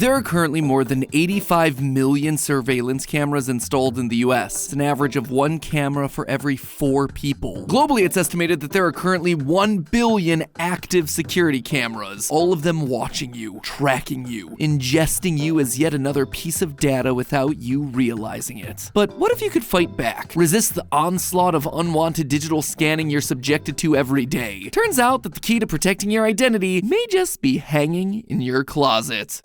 There are currently more than 85 million surveillance cameras installed in the US. It's an average of 1 camera for every 4 people. Globally, it's estimated that there are currently 1 billion active security cameras, all of them watching you, tracking you, ingesting you as yet another piece of data without you realizing it. But what if you could fight back? Resist the onslaught of unwanted digital scanning you're subjected to every day. Turns out that the key to protecting your identity may just be hanging in your closet.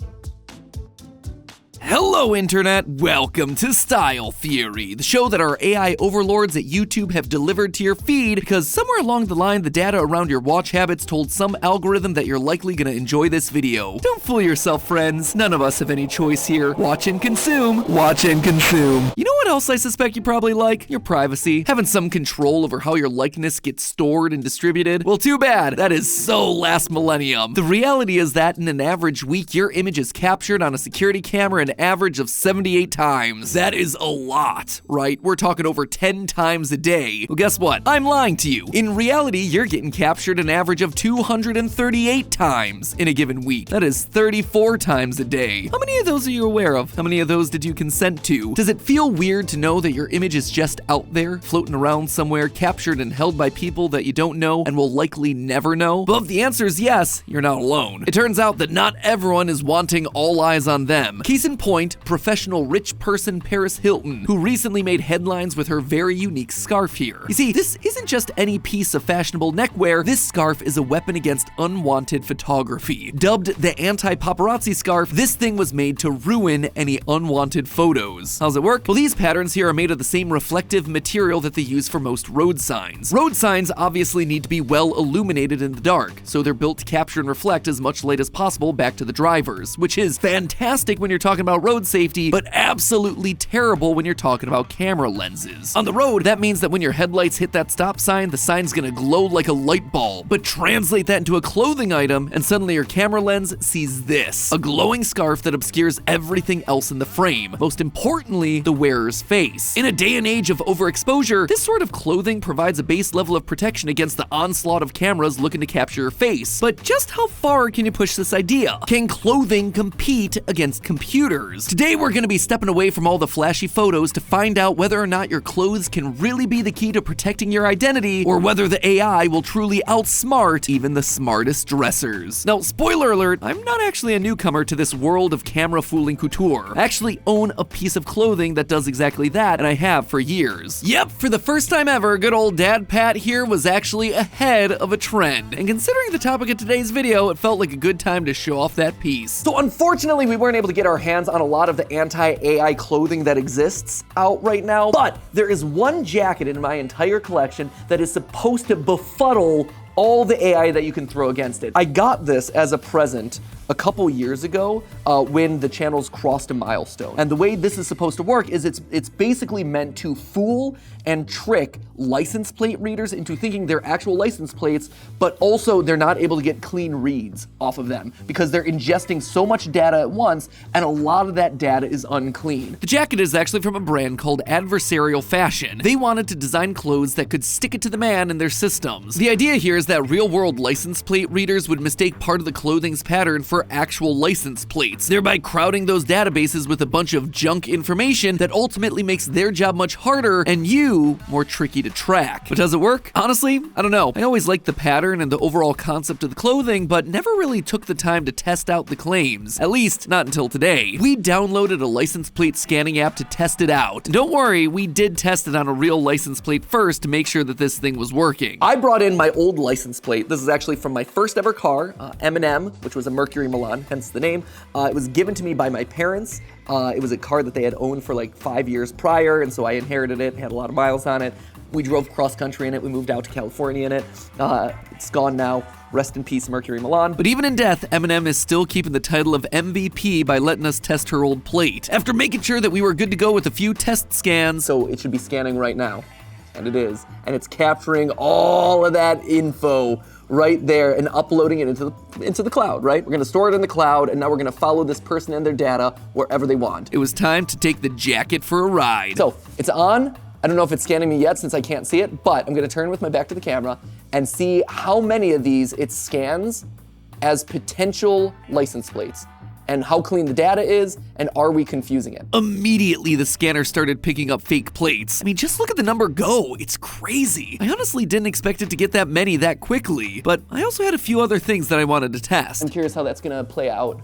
Hello Internet, welcome to Style Theory, the show that our AI overlords at YouTube have delivered to your feed because somewhere along the line the data around your watch habits told some algorithm that you're likely gonna enjoy this video. Don't fool yourself, friends, none of us have any choice here. Watch and consume, watch and consume. You know what else I suspect you probably like? Your privacy, having some control over how your likeness gets stored and distributed. Well, too bad, that is so last millennium. The reality is that in an average week, your image is captured on a security camera an average of 78 times. That is a lot, right? We're talking over 10 times a day. Well, guess what? I'm lying to you. In reality, you're getting captured an average of 238 times in a given week. That is 34 times a day. How many of those are you aware of? How many of those did you consent to? Does it feel weird to know that your image is just out there, floating around somewhere, captured and held by people that you don't know and will likely never know? Well, if the answer is yes, you're not alone. It turns out that not everyone is wanting all eyes on them. Case in point, professional rich person Paris Hilton, who recently made headlines with her very unique scarf here. You see, this isn't just any piece of fashionable neckwear, this scarf is a weapon against unwanted photography. Dubbed the anti-paparazzi scarf, this thing was made to ruin any unwanted photos. How's it work? Well, these patterns here are made of the same reflective material that they use for most road signs. Road signs obviously need to be well illuminated in the dark, so they're built to capture and reflect as much light as possible back to the drivers, which is fantastic when you're talking about road safety, but absolutely terrible when you're talking about camera lenses. On the road, that means that when your headlights hit that stop sign, the sign's gonna glow like a light bulb. But translate that into a clothing item, and suddenly your camera lens sees this: a glowing scarf that obscures everything else in the frame, most importantly, the wearer's face. In a day and age of overexposure, this sort of clothing provides a base level of protection against the onslaught of cameras looking to capture your face. But just how far can you push this idea? Can clothing compete against computers? Today we're going to be stepping away from all the flashy photos to find out whether or not your clothes can really be the key to protecting your identity, or whether the AI will truly outsmart even the smartest dressers. Now, spoiler alert, I'm not actually a newcomer to this world of camera fooling couture. I actually own a piece of clothing that does exactly that, and I have for years. Yep, for the first time ever, good old Dad Pat here was actually ahead of a trend. And considering the topic of today's video, it felt like a good time to show off that piece. So unfortunately, we weren't able to get our hands on a lot of the anti-AI clothing that exists out right now, but there is one jacket in my entire collection that is supposed to befuddle all the AI that you can throw against it. I got this as a present a couple years ago when the channels crossed a milestone. And the way this is supposed to work is it's basically meant to fool and trick license plate readers into thinking they're actual license plates, but also they're not able to get clean reads off of them because they're ingesting so much data at once, and a lot of that data is unclean. The jacket is actually from a brand called Adversarial Fashion. They wanted to design clothes that could stick it to the man in their systems. The idea here is that real-world license plate readers would mistake part of the clothing's pattern for actual license plates, thereby crowding those databases with a bunch of junk information that ultimately makes their job much harder and you more tricky to track. But does it work? Honestly, I don't know. I always liked the pattern and the overall concept of the clothing, but never really took the time to test out the claims, at least not until today. We downloaded a license plate scanning app to test it out. And don't worry, we did test it on a real license plate first to make sure that this thing was working. I brought in my old license plate. This is actually from my first ever car, M&M, which was a Mercury Milan, hence the name. It was given to me by my parents. It was a car that they had owned for like 5 years prior, and so I inherited it, had a lot of miles on it. We drove cross country in it, we moved out to California in it. It's gone now. Rest in peace, Mercury Milan. But even in death, M&M is still keeping the title of MVP by letting us test her old plate. After making sure that we were good to go with a few test scans, so it should be scanning right now. And it is. And it's capturing all of that info right there and uploading it into the cloud, right? We're gonna store it in the cloud, and now we're gonna follow this person and their data wherever they want. It was time to take the jacket for a ride. So, it's on. I don't know if it's scanning me yet since I can't see it, but I'm gonna turn with my back to the camera and see how many of these it scans as potential license plates. and how clean the data is, and are we confusing it? Immediately, the scanner started picking up fake plates. I mean, just look at the number go. It's crazy. I honestly didn't expect it to get that many that quickly, but I also had a few other things that I wanted to test. I'm curious how that's gonna play out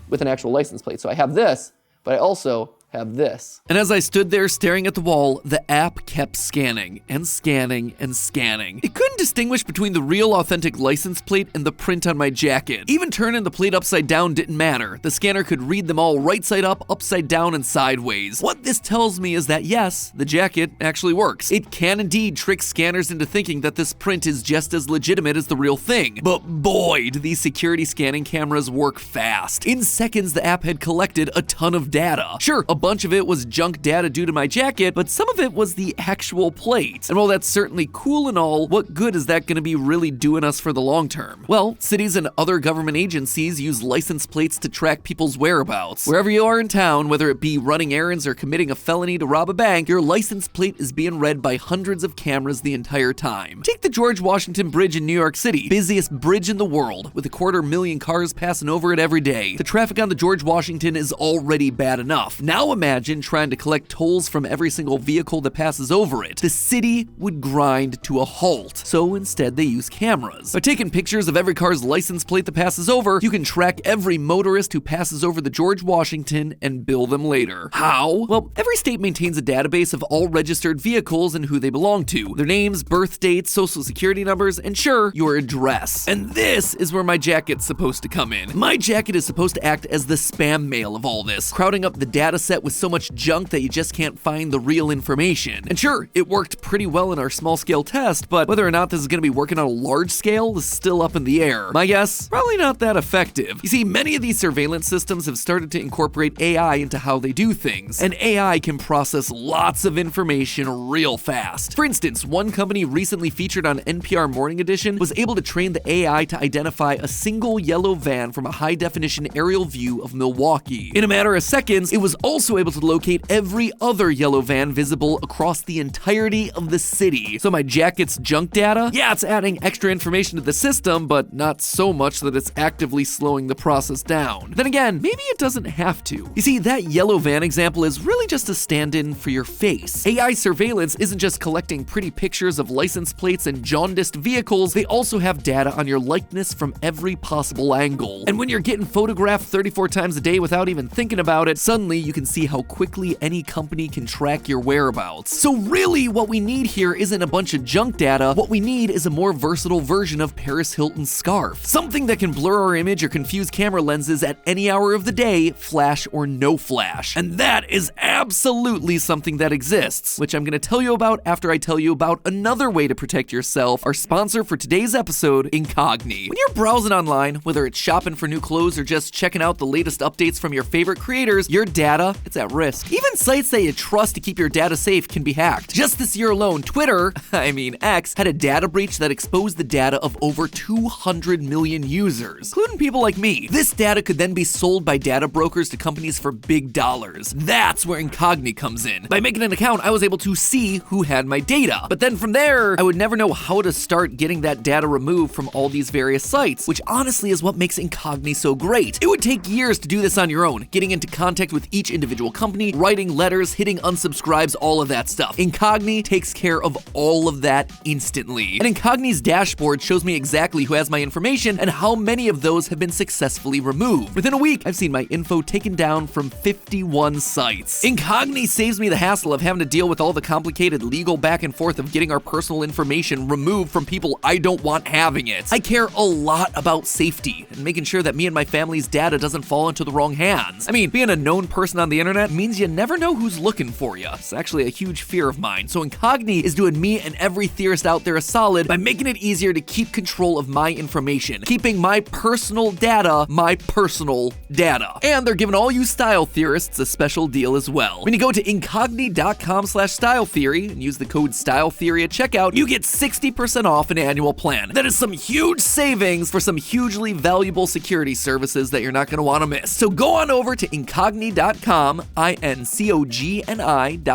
with an actual license plate. So I have this, but I also have this. And as I stood there staring at the wall, the app kept scanning and scanning and scanning. It couldn't distinguish between the real authentic license plate and the print on my jacket. Even turning the plate upside down didn't matter. The scanner could read them all right side up, upside down, and sideways. What this tells me is that yes, the jacket actually works. It can indeed trick scanners into thinking that this print is just as legitimate as the real thing. But boy, do these security scanning cameras work fast. In seconds, the app had collected a ton of data. Sure, a bunch of it was junk data due to my jacket, but some of it was the actual plate. And while that's certainly cool and all, what good is that going to be really doing us for the long term? Well, cities and other government agencies use license plates to track people's whereabouts. Wherever you are in town, whether it be running errands or committing a felony to rob a bank, your license plate is being read by hundreds of cameras the entire time. Take the George Washington Bridge in New York City, busiest bridge in the world, with 250,000 cars passing over it every day. The traffic on the George Washington is already bad enough. Now imagine trying to collect tolls from every single vehicle that passes over it. The city would grind to a halt. So instead they use cameras. By taking pictures of every car's license plate that passes over, you can track every motorist who passes over the George Washington and bill them later. How? Well, every state maintains a database of all registered vehicles and who they belong to. Their names, birth dates, social security numbers, and sure, your address. And this is where my jacket's supposed to come in. My jacket is supposed to act as the spam mail of all this, crowding up the data set with so much junk that you just can't find the real information. And sure, it worked pretty well in our small scale test, but whether or not this is going to be working on a large scale is still up in the air. My guess, probably not that effective. You see, many of these surveillance systems have started to incorporate AI into how they do things, and AI can process lots of information real fast. For instance, one company recently featured on NPR Morning Edition was able to train the AI to identify a single yellow van from a high definition aerial view of Milwaukee. In a matter of seconds, it was also able to locate every other yellow van visible across the entirety of the city. So my jacket's junk data? Yeah, it's adding extra information to the system, but not so much that it's actively slowing the process down. Then again, maybe it doesn't have to. You see, that yellow van example is really just a stand-in for your face. AI surveillance isn't just collecting pretty pictures of license plates and jaundiced vehicles, they also have data on your likeness from every possible angle. And when you're getting photographed 34 times a day without even thinking about it, suddenly you can see how quickly any company can track your whereabouts. So really, what we need here isn't a bunch of junk data. What we need is a more versatile version of Paris Hilton's scarf. Something that can blur our image or confuse camera lenses at any hour of the day, flash or no flash. And that is absolutely something that exists, which I'm going to tell you about after I tell you about another way to protect yourself, our sponsor for today's episode, Incogni. When you're browsing online, whether it's shopping for new clothes or just checking out the latest updates from your favorite creators, your data, it's at risk. Even sites that you trust to keep your data safe can be hacked. Just this year alone, Twitter, X, had a data breach that exposed the data of over 200 million users, including people like me. This data could then be sold by data brokers to companies for big dollars. That's where Incogni comes in. By making an account, I was able to see who had my data. But then from there, I would never know how to start getting that data removed from all these various sites, which honestly is what makes Incogni so great. It would take years to do this on your own, getting into contact with each individual company, writing letters, hitting unsubscribes, all of that stuff. Incogni takes care of all of that instantly. And Incogni's dashboard shows me exactly who has my information and how many of those have been successfully removed. Within a week, I've seen my info taken down from 51 sites. Incogni saves me the hassle of having to deal with all the complicated legal back and forth of getting our personal information removed from people I don't want having it. I care a lot about safety and making sure that me and my family's data doesn't fall into the wrong hands. I mean, being a known person on the internet means you never know who's looking for you. It's actually a huge fear of mine. So Incogni is doing me and every theorist out there a solid by making it easier to keep control of my information, keeping my personal data my personal data. And they're giving all you style theorists a special deal as well. When you go to incogni.com/styletheory and use the code StyleTheory at checkout, you get 60% off an annual plan. That is some huge savings for some hugely valuable security services that you're not going to want to miss. So go on over to incogni.com incogni.com,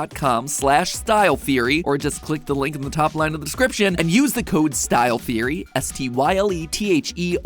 incogni.com/styletheory, or just click the link in the top line of the description and use the code STYLETHEORY, STYLETHEORY,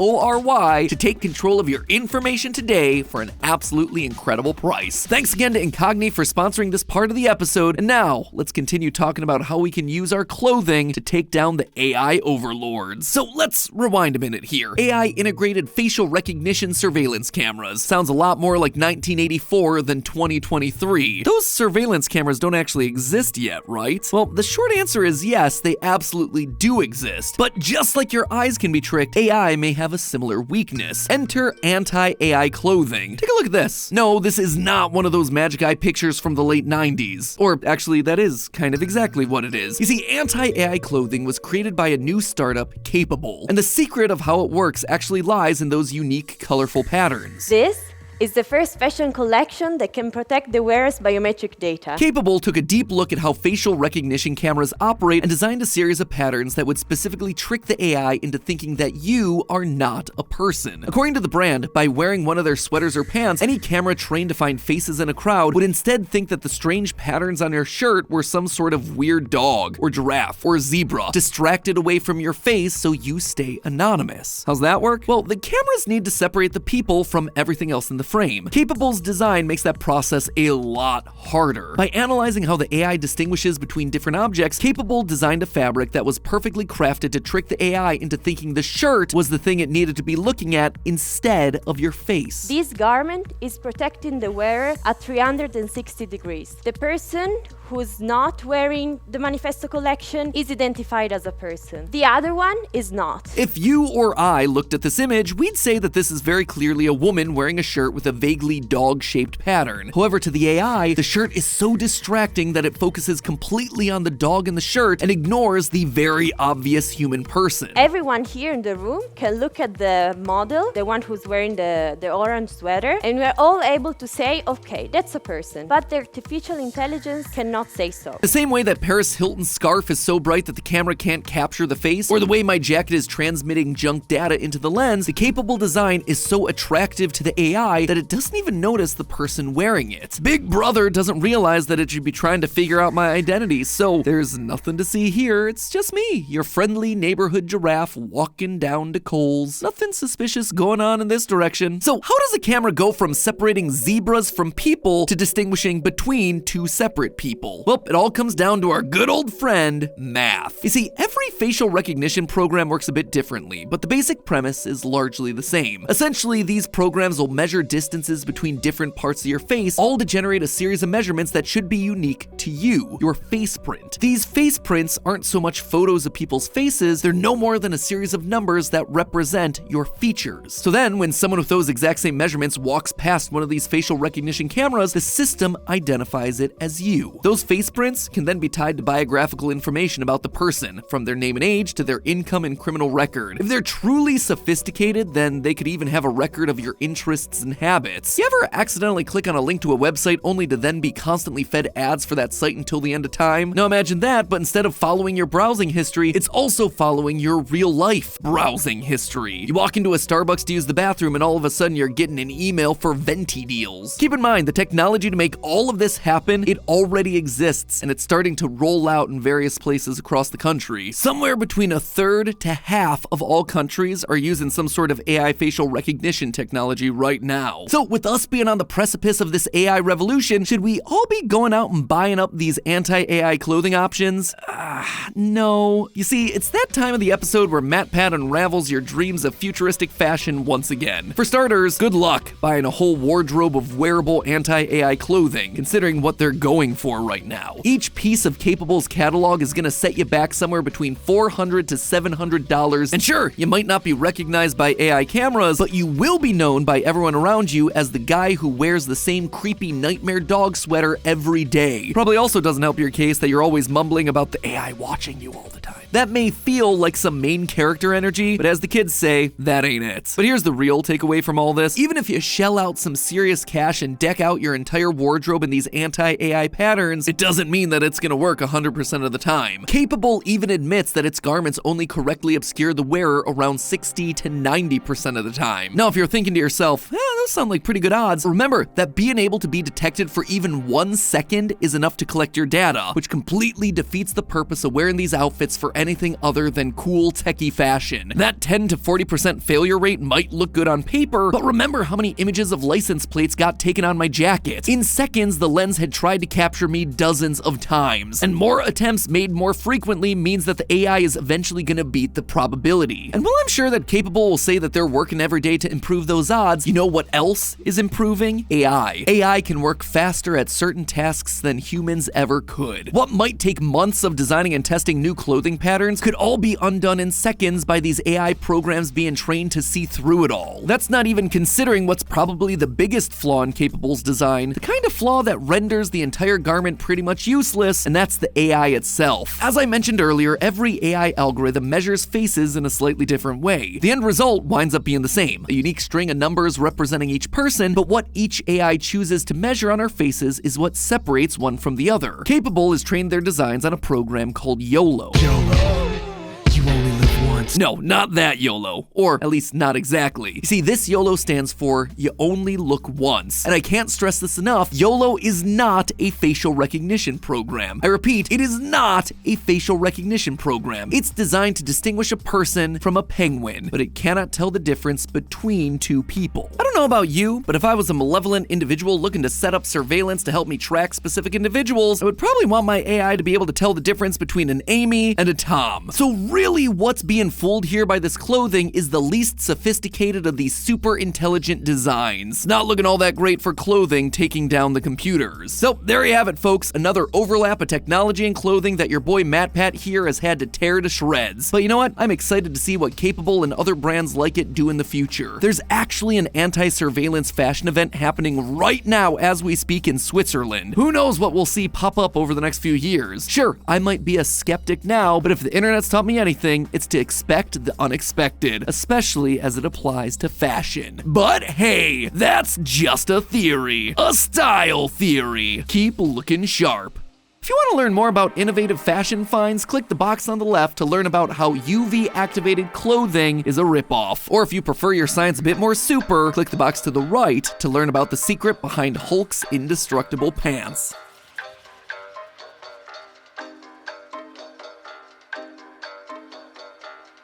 to take control of your information today for an absolutely incredible price. Thanks again to Incogni for sponsoring this part of the episode, and now let's continue talking about how we can use our clothing to take down the AI overlords. So let's rewind a minute here. AI integrated facial recognition surveillance cameras. Sounds a lot more like 1984 than 2023. Those surveillance cameras don't actually exist yet, right? Well, the short answer is yes, they absolutely do exist. But just like your eyes can be tricked, AI may have a similar weakness. Enter AntiAI Clothing. Take a look at this. No, this is not one of those magic eye pictures from the late 90s. Or actually, that is kind of exactly what it is. You see, AntiAI Clothing was created by a new startup, Capable. And the secret of how it works actually lies in those unique, colorful patterns. This is the first fashion collection that can protect the wearer's biometric data. Capable took a deep look at how facial recognition cameras operate and designed a series of patterns that would specifically trick the AI into thinking that you are not a person. According to the brand, by wearing one of their sweaters or pants, any camera trained to find faces in a crowd would instead think that the strange patterns on your shirt were some sort of weird dog, or giraffe, or zebra, distracted away from your face so you stay anonymous. How's that work? Well, the cameras need to separate the people from everything else in the frame. Capable's design makes that process a lot harder. By analyzing how the AI distinguishes between different objects, Capable designed a fabric that was perfectly crafted to trick the AI into thinking the shirt was the thing it needed to be looking at instead of your face. This garment is protecting the wearer at 360 degrees. The person who's not wearing the Manifesto collection is identified as a person. The other one is not. If you or I looked at this image, we'd say that this is very clearly a woman wearing a shirt with a vaguely dog-shaped pattern. However, to the AI, the shirt is so distracting that it focuses completely on the dog in the shirt and ignores the very obvious human person. Everyone here in the room can look at the model, the one who's wearing the orange sweater, and we're all able to say, okay, that's a person. But the artificial intelligence cannot say so. The same way that Paris Hilton's scarf is so bright that the camera can't capture the face, or the way my jacket is transmitting junk data into the lens, the Capable design is so attractive to the AI that it doesn't even notice the person wearing it. Big Brother doesn't realize that it should be trying to figure out my identity, so there's nothing to see here. It's just me, your friendly neighborhood giraffe walking down to Kohl's. Nothing suspicious going on in this direction. So how does a camera go from separating zebras from people to distinguishing between two separate people? Well, it all comes down to our good old friend, math. You see, every facial recognition program works a bit differently, but the basic premise is largely the same. Essentially, these programs will measure distances between different parts of your face, all to generate a series of measurements that should be unique to you, your face print. These face prints aren't so much photos of people's faces, they're no more than a series of numbers that represent your features. So then, when someone with those exact same measurements walks past one of these facial recognition cameras, the system identifies it as you. Those face prints can then be tied to biographical information about the person, from their name and age to their income and criminal record. If they're truly sophisticated, then they could even have a record of your interests and habits. You ever accidentally click on a link to a website only to then be constantly fed ads for that site until the end of time? Now imagine that, but instead of following your browsing history, it's also following your real life browsing history. You walk into a Starbucks to use the bathroom and all of a sudden you're getting an email for venti deals. Keep in mind, the technology to make all of this happen, it already exists, and it's starting to roll out in various places across the country. Somewhere between a third to half of all countries are using some sort of AI facial recognition technology right now. So with us being on the precipice of this AI revolution, should we all be going out and buying up these anti-AI clothing options? No. You see, it's that time of the episode where Matpat unravels your dreams of futuristic fashion once again. For starters, good luck buying a whole wardrobe of wearable anti-AI clothing, considering what they're going for right now. Each piece of Capable's catalog is gonna set you back somewhere between $400 to $700, and sure, you might not be recognized by AI cameras, but you will be known by everyone around you as the guy who wears the same creepy nightmare dog sweater every day. Probably also doesn't help your case that you're always mumbling about the AI watching you all the time. That may feel like some main character energy, but as the kids say, that ain't it. But here's the real takeaway from all this. Even if you shell out some serious cash and deck out your entire wardrobe in these anti-AI patterns, it doesn't mean that it's gonna work 100% of the time. Capable even admits that its garments only correctly obscure the wearer around 60 to 90% of the time. Now, if you're thinking to yourself, those sound like pretty good odds, remember that being able to be detected for even 1 second is enough to collect your data, which completely defeats the purpose of wearing these outfits for anything other than cool techie fashion. That 10 to 40% failure rate might look good on paper, but remember how many images of license plates got taken on my jacket. In seconds, the lens had tried to capture me dozens of times, and more attempts made more frequently means that the AI is eventually gonna beat the probability. And while I'm sure that Capable will say that they're working every day to improve those odds, you know what else is improving? AI. AI can work faster at certain tasks than humans ever could. What might take months of designing and testing new clothing patterns could all be undone in seconds by these AI programs being trained to see through it all. That's not even considering what's probably the biggest flaw in Capable's design, the kind of flaw that renders the entire garment pretty much useless, and that's the AI itself. As I mentioned earlier, every AI algorithm measures faces in a slightly different way. The end result winds up being the same, a unique string of numbers representing each person, but what each AI chooses to measure on our faces is what separates one from the other. Capable has trained their designs on a program called YOLO. You only live once. No, not that YOLO, or at least not exactly. You see, this YOLO stands for you only look once, and I can't stress this enough, YOLO is not a facial recognition program. I repeat, it is not a facial recognition program. It's designed to distinguish a person from a penguin, but it cannot tell the difference between two people. I don't know about you, but if I was a malevolent individual looking to set up surveillance to help me track specific individuals, I would probably want my AI to be able to tell the difference between an Amy and a Tom. So really, what's being fooled here by this clothing is the least sophisticated of these super intelligent designs. Not looking all that great for clothing taking down the computers. So there you have it, folks, another overlap of technology and clothing that your boy Matpat here has had to tear to shreds. But you know what? I'm excited to see what Capable and other brands like it do in the future. There's actually an anti-surveillance fashion event happening right now as we speak in Switzerland. Who knows what we'll see pop up over the next few years? Sure, I might be a skeptic now, but if the internet's taught me anything, it's to expect the unexpected, especially as it applies to fashion. But hey, that's just a theory. A style theory. Keep looking sharp. If you want to learn more about innovative fashion finds, click the box on the left to learn about how UV-activated clothing is a ripoff. Or if you prefer your science a bit more super, click the box to the right to learn about the secret behind Hulk's indestructible pants.